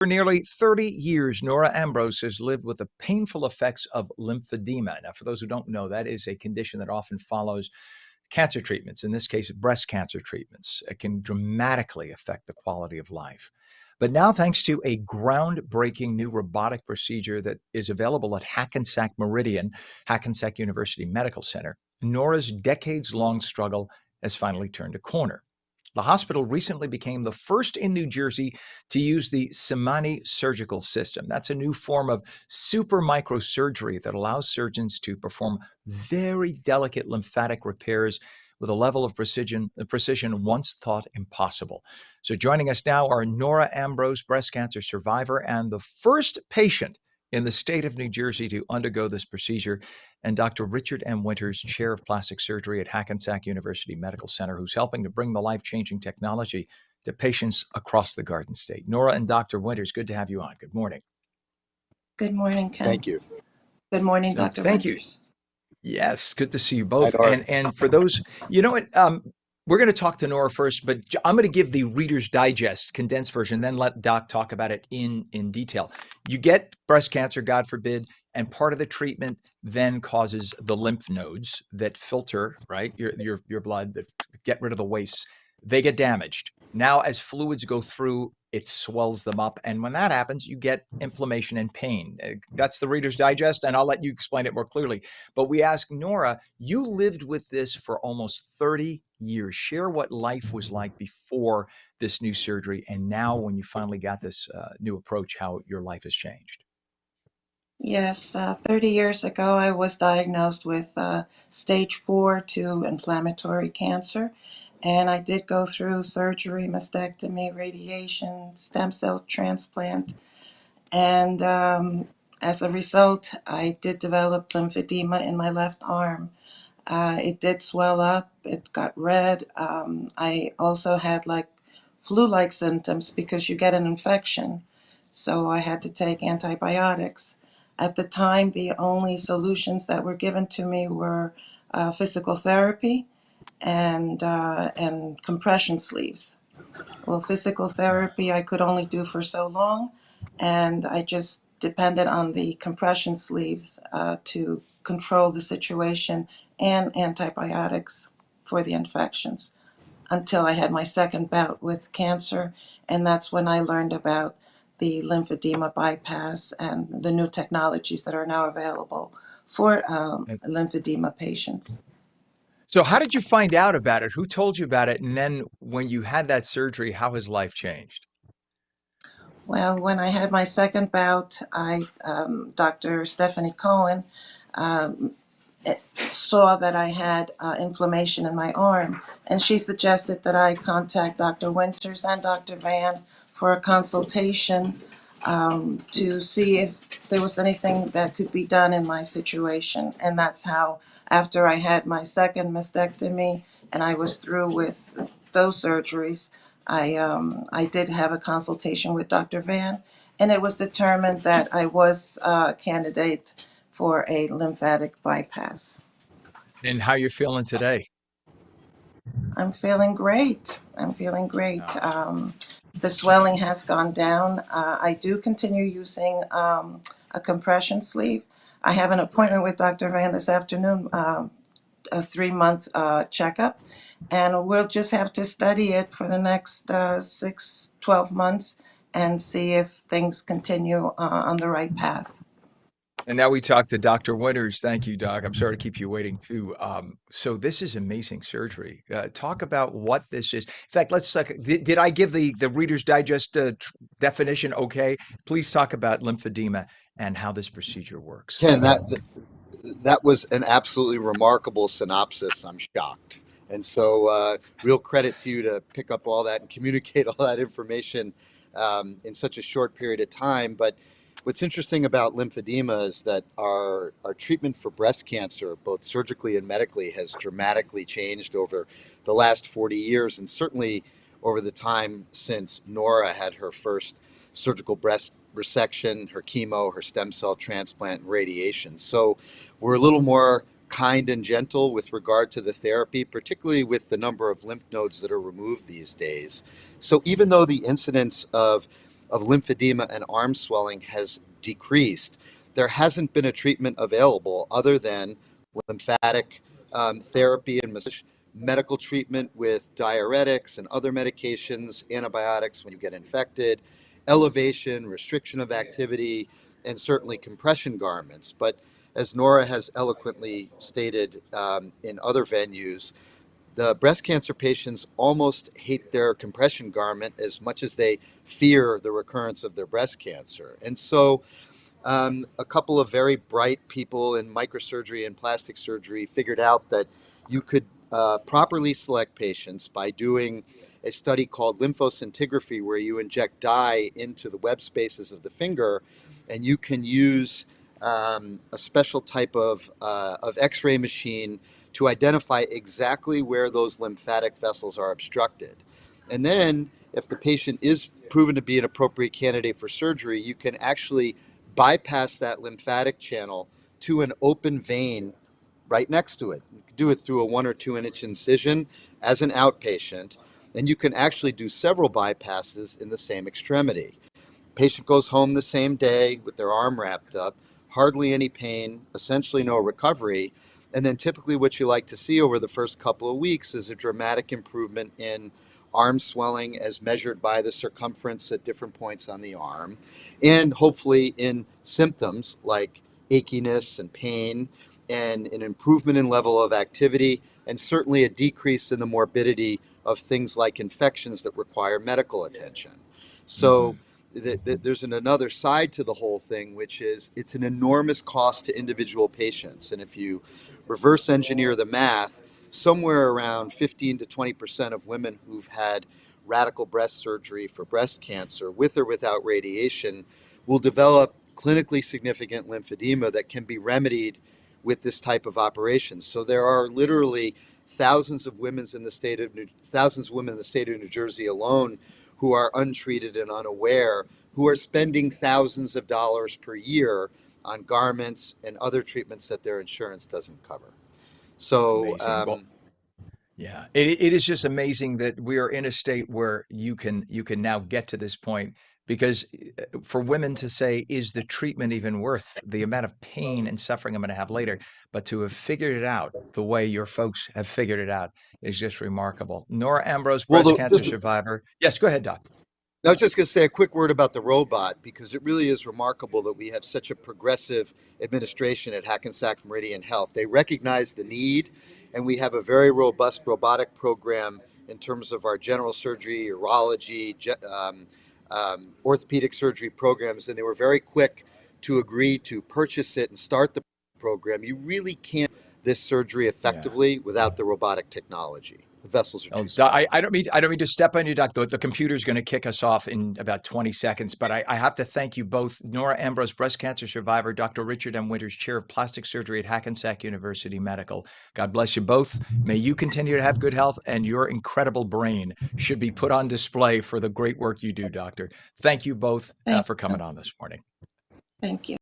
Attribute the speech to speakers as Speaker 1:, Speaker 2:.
Speaker 1: For nearly 30 years, Nora Ambros has lived with the painful effects of lymphedema. Now, for those who don't know, that is a condition that often follows cancer treatments, in this case, breast cancer treatments. It can dramatically affect the quality of life. But now, thanks to a groundbreaking new robotic procedure that is available at Hackensack Meridian, Hackensack University Medical Center, Nora's decades long struggle has finally turned a corner. The hospital recently became the first in New Jersey to use the Symani Surgical System. That's a new form of supermicrosurgery that allows surgeons to perform very delicate lymphatic repairs with a level of precision once thought impossible. So joining us now are Nora Ambros, breast cancer survivor and the first patient in the state of New Jersey to undergo this procedure, and Dr. Richard M. Winters, Chair of Plastic Surgery at Hackensack University Medical Center, who's helping to bring the life-changing technology to patients across the Garden State. Nora and Dr. Winters, good to have you on. Good morning.
Speaker 2: Good morning, Ken.
Speaker 3: Thank you.
Speaker 2: Good morning, Dr.
Speaker 1: Thank you.
Speaker 2: Winters.
Speaker 1: Yes, good to see you both.
Speaker 3: Hi, Nora.
Speaker 1: And for those, you know what, we're going to talk to Nora first, but I'm going to give the Reader's Digest condensed version, then let Doc talk about it in detail. You get breast cancer, God forbid, and part of the treatment then causes the lymph nodes that filter, right, your blood, that get rid of the wastes. They get damaged. Now, as fluids go through, it swells them up. And when that happens, you get inflammation and pain. That's the Reader's Digest, and I'll let you explain it more clearly. But we ask Nora, you lived with this for almost 30 years. Share what life was like before this new surgery, and now when you finally got this new approach, how your life has changed.
Speaker 2: Yes, 30 years ago, I was diagnosed with stage 4 2 inflammatory cancer. And I did go through surgery, mastectomy, radiation, stem cell transplant. And as a result, I did develop lymphedema in my left arm. It did swell up, it got red. I also had like flu-like symptoms because you get an infection. So I had to take antibiotics. At the time, the only solutions that were given to me were physical therapy and compression sleeves. Well, physical therapy I could only do for so long, and I just depended on the compression sleeves to control the situation and antibiotics for the infections until I had my second bout with cancer, and that's when I learned about the lymphedema bypass and the new technologies that are now available for lymphedema patients.
Speaker 1: So how did you find out about it? Who told you about it? And then when you had that surgery, how has life changed?
Speaker 2: Well, when I had my second bout, Dr. Stephanie Cohen saw that I had inflammation in my arm, and she suggested that I contact Dr. Winters and Dr. Van for a consultation to see if there was anything that could be done in my situation. And that's how, after I had my second mastectomy and I was through with those surgeries, I did have a consultation with Dr. Van, and it was determined that I was a candidate for a lymphatic bypass.
Speaker 1: And how you're feeling today?
Speaker 2: I'm feeling great. The swelling has gone down. I do continue using a compression sleeve. I have an appointment with Dr. Van this afternoon, a 3-month checkup, and we'll just have to study it for the next 12 months and see if things continue on the right path.
Speaker 1: And now we talk to Dr. Winters. Thank you, Doc. I'm sorry to keep you waiting too. So this is amazing surgery. Talk about what this is. In fact, let's did I give the Reader's Digest definition? Okay. Please talk about lymphedema and how this procedure works.
Speaker 3: Ken, that was an absolutely remarkable synopsis. I'm shocked. And so real credit to you to pick up all that and communicate all that information in such a short period of time. But what's interesting about lymphedema is that our treatment for breast cancer, both surgically and medically, has dramatically changed over the last 40 years, and certainly over the time since Nora had her first surgical breast resection, her chemo, her stem cell transplant, and radiation. So we're a little more kind and gentle with regard to the therapy, particularly with the number of lymph nodes that are removed these days. So even though the incidence of of lymphedema and arm swelling has decreased, there hasn't been a treatment available other than lymphatic therapy and massage, medical treatment with diuretics and other medications, antibiotics when you get infected, elevation, restriction of activity, and certainly compression garments. But as Nora has eloquently stated in other venues, the breast cancer patients almost hate their compression garment as much as they fear the recurrence of their breast cancer. And so a couple of very bright people in microsurgery and plastic surgery figured out that you could properly select patients by doing a study called lymphoscintigraphy, where you inject dye into the web spaces of the finger, and you can use a special type of X-ray machine to identify exactly where those lymphatic vessels are obstructed. And then, if the patient is proven to be an appropriate candidate for surgery, you can actually bypass that lymphatic channel to an open vein right next to it. You can do it through a 1 or 2 inch incision as an outpatient, and you can actually do several bypasses in the same extremity. Patient goes home the same day with their arm wrapped up, hardly any pain, essentially no recovery. And then typically what you like to see over the first couple of weeks is a dramatic improvement in arm swelling as measured by the circumference at different points on the arm, and hopefully in symptoms like achiness and pain, and an improvement in level of activity, and certainly a decrease in the morbidity of things like infections that require medical attention. So there's another side to the whole thing, which is it's an enormous cost to individual patients. And if you reverse engineer the math, somewhere around 15 to 20% of women who've had radical breast surgery for breast cancer, with or without radiation, will develop clinically significant lymphedema that can be remedied with this type of operation. So there are literally thousands of women in the state of New Jersey alone who are untreated and unaware, who are spending thousands of dollars per year on garments and other treatments that their insurance doesn't cover. So,
Speaker 1: Amazing. Yeah, it is just amazing that we are in a state where you can now get to this point, because for women to say, is the treatment even worth the amount of pain and suffering I'm going to have later? But to have figured it out the way your folks have figured it out is just remarkable. Nora Ambros, breast cancer survivor. Yes, go ahead, Doc.
Speaker 3: I was just going to say a quick word about the robot, because it really is remarkable that we have such a progressive administration at Hackensack Meridian Health. They recognize the need, and we have a very robust robotic program in terms of our general surgery, urology, orthopedic surgery programs, and they were very quick to agree to purchase it and start the program. You really can't do this surgery effectively without the robotic technology. The vessels are too small.
Speaker 1: I don't mean to step on you, Doc. The computer's going to kick us off in about 20 seconds, but I have to thank you both. Nora Ambros, breast cancer survivor, Dr. Richard M. Winters, chair of plastic surgery at Hackensack University Medical. God bless you both. May you continue to have good health, and your incredible brain should be put on display for the great work you do, Doctor. Thank you both for coming on this morning.
Speaker 2: Thank you.